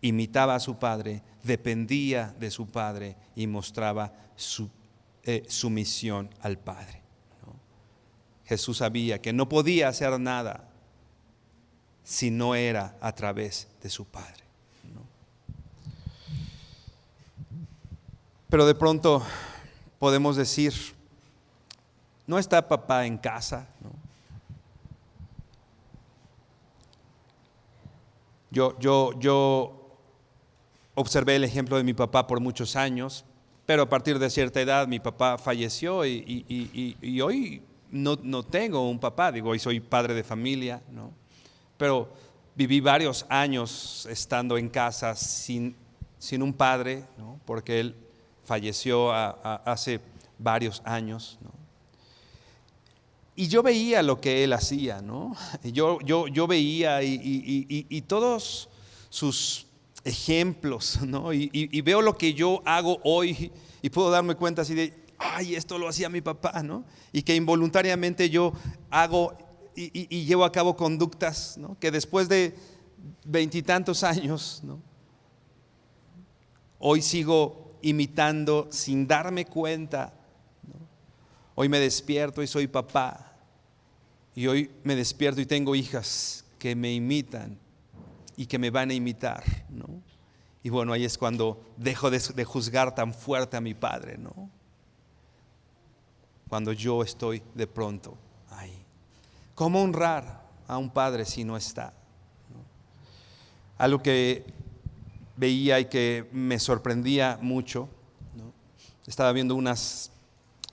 Imitaba a su Padre, dependía de su Padre y mostraba su sumisión al Padre, ¿no? Jesús sabía que no podía hacer nada si no era a través de su Padre, ¿no? Pero de pronto podemos decir, no está papá en casa, ¿no? Yo observé el ejemplo de mi papá por muchos años, pero a partir de cierta edad mi papá falleció y hoy no tengo un papá, digo, hoy soy padre de familia, ¿no? Pero viví varios años estando en casa sin un padre, ¿no? Porque él falleció hace varios años, ¿no? Y yo veía lo que él hacía, ¿no? Yo veía y todos sus ejemplos, ¿no? Y veo lo que yo hago hoy y puedo darme cuenta así de, ay, esto lo hacía mi papá, ¿no? Y que involuntariamente yo hago y llevo a cabo conductas, ¿no? Que después de 20 y tantos años, ¿no? Hoy sigo imitando sin darme cuenta, ¿no? Hoy me despierto y soy papá, y hoy me despierto y tengo hijas que me imitan y que me van a imitar, ¿no? Y bueno, ahí es cuando dejo de juzgar tan fuerte a mi padre, ¿no? Cuando yo estoy de pronto ahí. ¿Cómo honrar a un padre si no está, ¿no? Algo que veía y que me sorprendía mucho, ¿no? Estaba viendo unas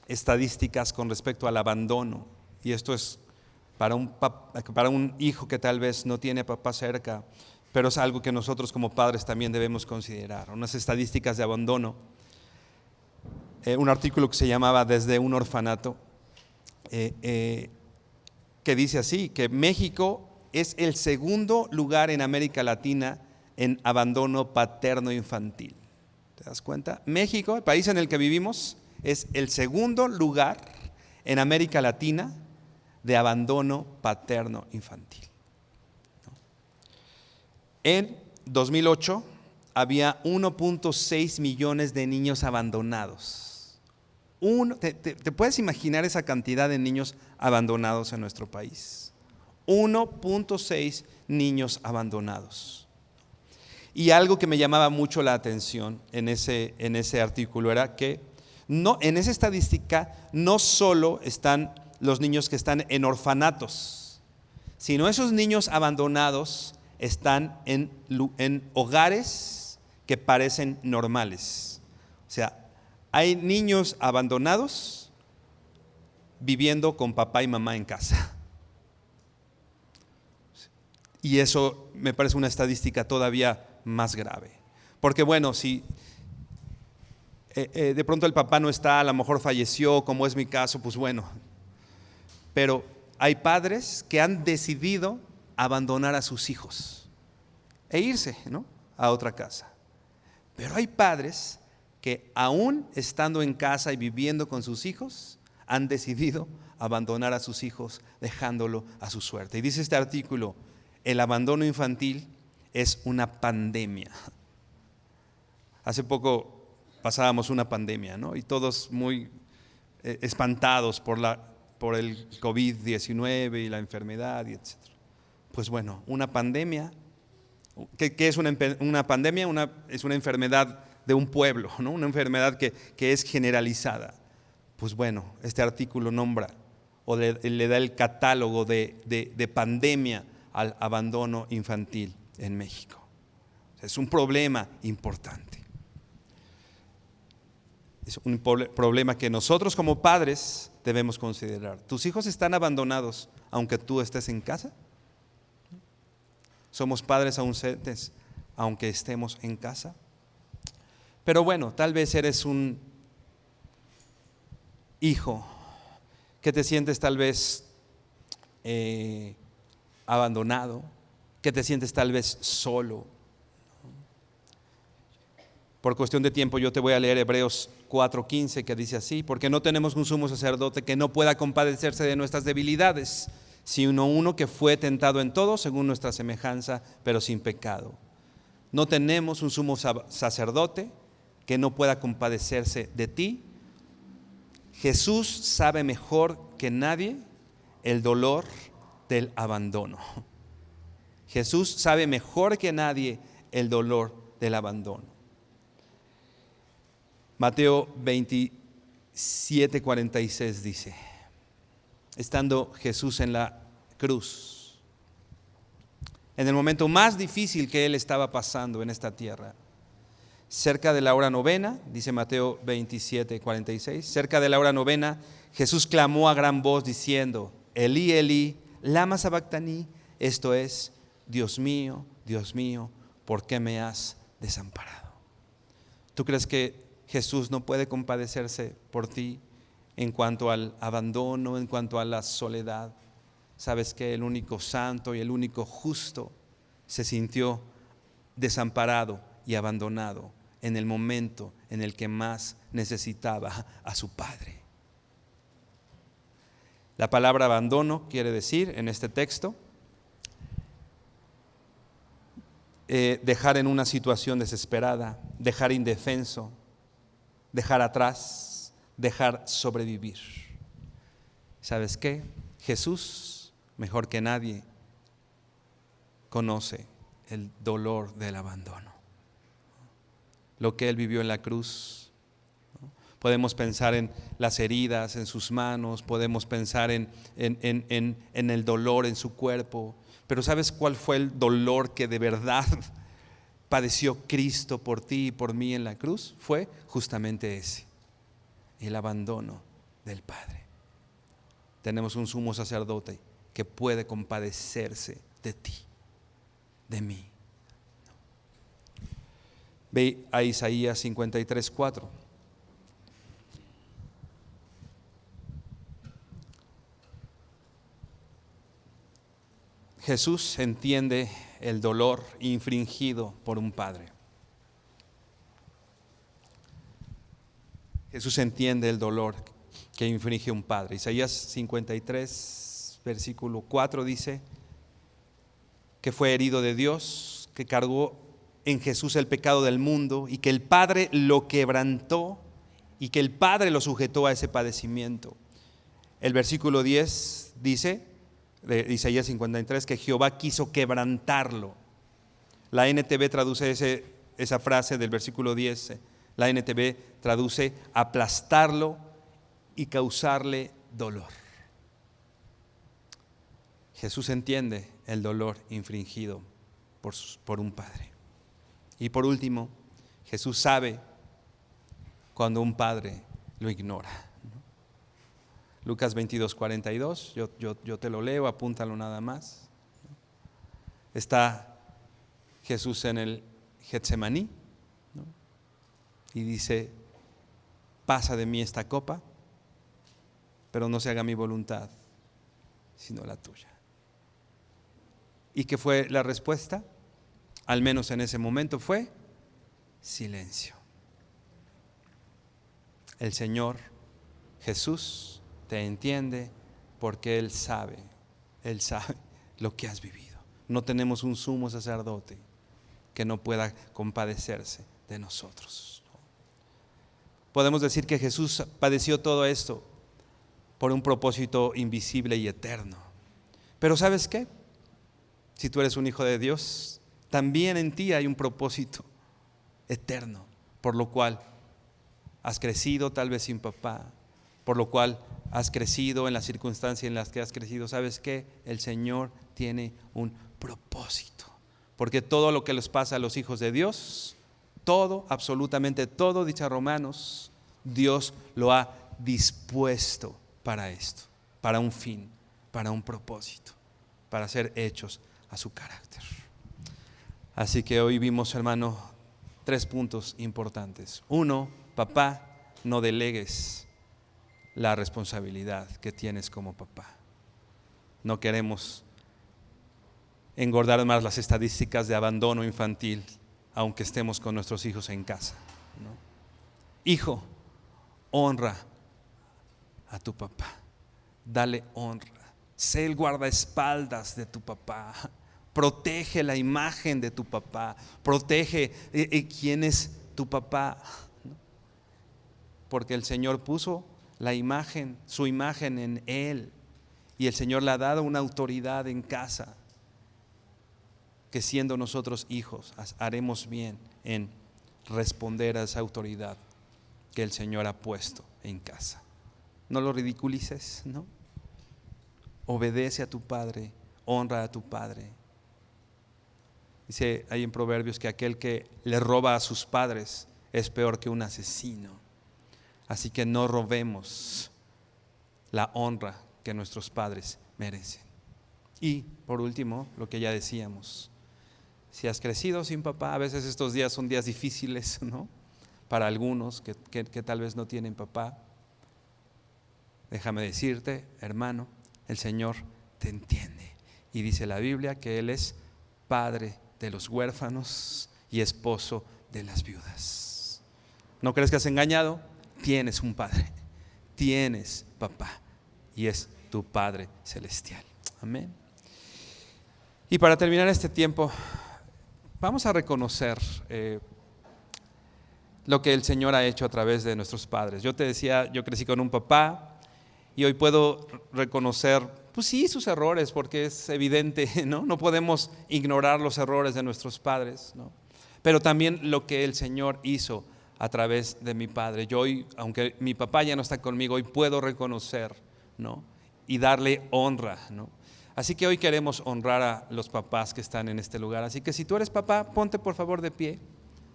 estadísticas con respecto al abandono, y esto es para un hijo que tal vez no tiene papá cerca, pero es algo que nosotros como padres también debemos considerar. Unas estadísticas de abandono, un artículo que se llamaba Desde un orfanato, que dice así, que México es el segundo lugar en América Latina en abandono paterno infantil. ¿Te das cuenta? México, el país en el que vivimos, es el segundo lugar en América Latina de abandono paterno infantil. En 2008 había 1.6 millones de niños abandonados. ¿Te puedes imaginar esa cantidad de niños abandonados en nuestro país? 1.6 niños abandonados. Y algo que me llamaba mucho la atención en ese artículo era que en esa estadística no solo están los niños que están en orfanatos, sino esos niños abandonados están en hogares que parecen normales. O sea, hay niños abandonados viviendo con papá y mamá en casa. Y eso me parece una estadística todavía más grave. Porque bueno, si de pronto el papá no está, a lo mejor falleció, como es mi caso, pues bueno. Pero hay padres que han decidido abandonar a sus hijos e irse, ¿no?, a otra casa. Pero hay padres que aún estando en casa y viviendo con sus hijos, han decidido abandonar a sus hijos dejándolo a su suerte. Y dice este artículo, el abandono infantil es una pandemia. Hace poco pasábamos una pandemia, ¿no? Y todos muy espantados por el COVID-19 y la enfermedad, y etc. Pues bueno, una pandemia, ¿qué es una pandemia? Es una enfermedad de un pueblo, ¿no? Una enfermedad que es generalizada. Pues bueno, este artículo nombra o le da el catálogo de pandemia al abandono infantil en México. Es un problema importante. Es un problema que nosotros como padres debemos considerar. ¿Tus hijos están abandonados aunque tú estés en casa? Somos padres ausentes aunque estemos en casa. Pero bueno, tal vez eres un hijo que te sientes tal vez abandonado, que te sientes tal vez solo. Por cuestión de tiempo yo te voy a leer Hebreos 4:15, que dice así: porque no tenemos un sumo sacerdote que no pueda compadecerse de nuestras debilidades, sino uno que fue tentado en todo según nuestra semejanza, pero sin pecado. No tenemos un sumo sacerdote que no pueda compadecerse de ti. Jesús sabe mejor que nadie el dolor del abandono. Jesús sabe mejor que nadie el dolor del abandono. Mateo 27:46 dice: estando Jesús en la cruz, en el momento más difícil que él estaba pasando en esta tierra, cerca de la hora novena, dice Mateo 27:46, cerca de la hora novena, Jesús clamó a gran voz diciendo: Elí, Elí, lama sabactani, esto es, Dios mío, ¿por qué me has desamparado? ¿Tú crees que Jesús no puede compadecerse por ti en cuanto al abandono, en cuanto a la soledad? ¿Sabes que el único santo y el único justo se sintió desamparado y abandonado en el momento en el que más necesitaba a su Padre? La palabra abandono quiere decir en este texto dejar en una situación desesperada, dejar indefenso, dejar atrás, dejar sobrevivir. ¿Sabes qué? Jesús, mejor que nadie, conoce el dolor del abandono, lo que Él vivió en la cruz. Podemos pensar en las heridas en sus manos, podemos pensar en el dolor en su cuerpo, pero ¿sabes cuál fue el dolor que de verdad padeció Cristo por ti y por mí en la cruz? Fue justamente ese, el abandono del Padre. Tenemos un sumo sacerdote que puede compadecerse de ti, de mí. Ve a Isaías 53:4. Jesús entiende el dolor infringido por un padre. Jesús entiende el dolor que infringe un padre. Isaías 53, versículo 4 dice que fue herido de Dios, que cargó en Jesús el pecado del mundo y que el Padre lo quebrantó y que el Padre lo sujetó a ese padecimiento. El versículo 10 dice de Isaías 53 que Jehová quiso quebrantarlo. La NTV traduce esa frase del versículo 10, la NTV traduce aplastarlo y causarle dolor. Jesús entiende el dolor infringido por un padre. Y por último, Jesús sabe cuando un padre lo ignora. Lucas 22:42, yo te lo leo, apúntalo nada más. Está Jesús en el Getsemaní, ¿no? Y dice: pasa de mí esta copa, pero no se haga mi voluntad, sino la tuya. ¿Y qué fue la respuesta? Al menos en ese momento fue silencio. El Señor Jesús te entiende porque Él sabe lo que has vivido. No tenemos un sumo sacerdote que no pueda compadecerse de nosotros. Podemos decir que Jesús padeció todo esto por un propósito invisible y eterno. Pero ¿sabes qué? Si tú eres un hijo de Dios, también en ti hay un propósito eterno, por lo cual has crecido tal vez sin papá, por lo cual has crecido, en la circunstancia en las que has crecido. ¿Sabes qué? El Señor tiene un propósito, porque todo lo que les pasa a los hijos de Dios, todo, absolutamente todo, dice Romanos, Dios lo ha dispuesto para esto, para un fin, para un propósito, para ser hechos a su carácter. Así que hoy vimos, hermano, 3 puntos importantes. 1, papá, no delegues la responsabilidad que tienes como papá. No queremos engordar más las estadísticas de abandono infantil, aunque estemos con nuestros hijos en casa, ¿no? Hijo, honra a tu papá, dale honra, sé el guardaespaldas de tu papá, protege la imagen de tu papá, protege quién es tu papá, ¿no? Porque el Señor puso la imagen, su imagen en él, y el Señor le ha dado una autoridad en casa, que siendo nosotros hijos haremos bien en responder a esa autoridad que el Señor ha puesto en casa. No lo ridiculices, ¿no? Obedece a tu padre, honra a tu padre. Dice ahí en Proverbios que aquel que le roba a sus padres es peor que un asesino. Así que no robemos la honra que nuestros padres merecen. Y por último, lo que ya decíamos, si has crecido sin papá, a veces estos días son días difíciles, ¿no? Para algunos que tal vez no tienen papá. Déjame decirte, hermano, el Señor te entiende. Y dice la Biblia que Él es padre de los huérfanos y esposo de las viudas. ¿No crees que has engañado? Tienes un padre, tienes papá, y es tu Padre celestial. Amén. Y para terminar este tiempo, vamos a reconocer lo que el Señor ha hecho a través de nuestros padres. Yo te decía, yo crecí con un papá y hoy puedo reconocer, pues sí, sus errores, porque es evidente, ¿no? No podemos ignorar los errores de nuestros padres, ¿no? Pero también lo que el Señor hizo a través de mi padre. Yo hoy, aunque mi papá ya no está conmigo, hoy puedo reconocer, ¿no? Y darle honra, ¿no? Así que hoy queremos honrar a los papás que están en este lugar. Así que si tú eres papá, ponte por favor de pie.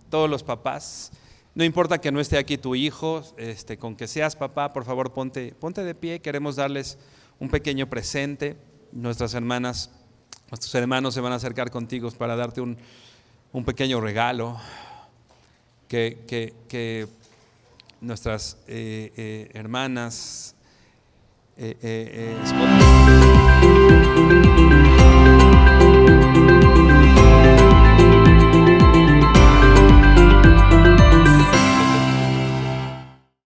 Todos los papás, no importa que no esté aquí tu hijo, con que seas papá, por favor ponte de pie. Queremos darles un pequeño presente. Nuestras hermanas, nuestros hermanos se van a acercar contigo para darte un pequeño regalo que nuestras hermanas esposas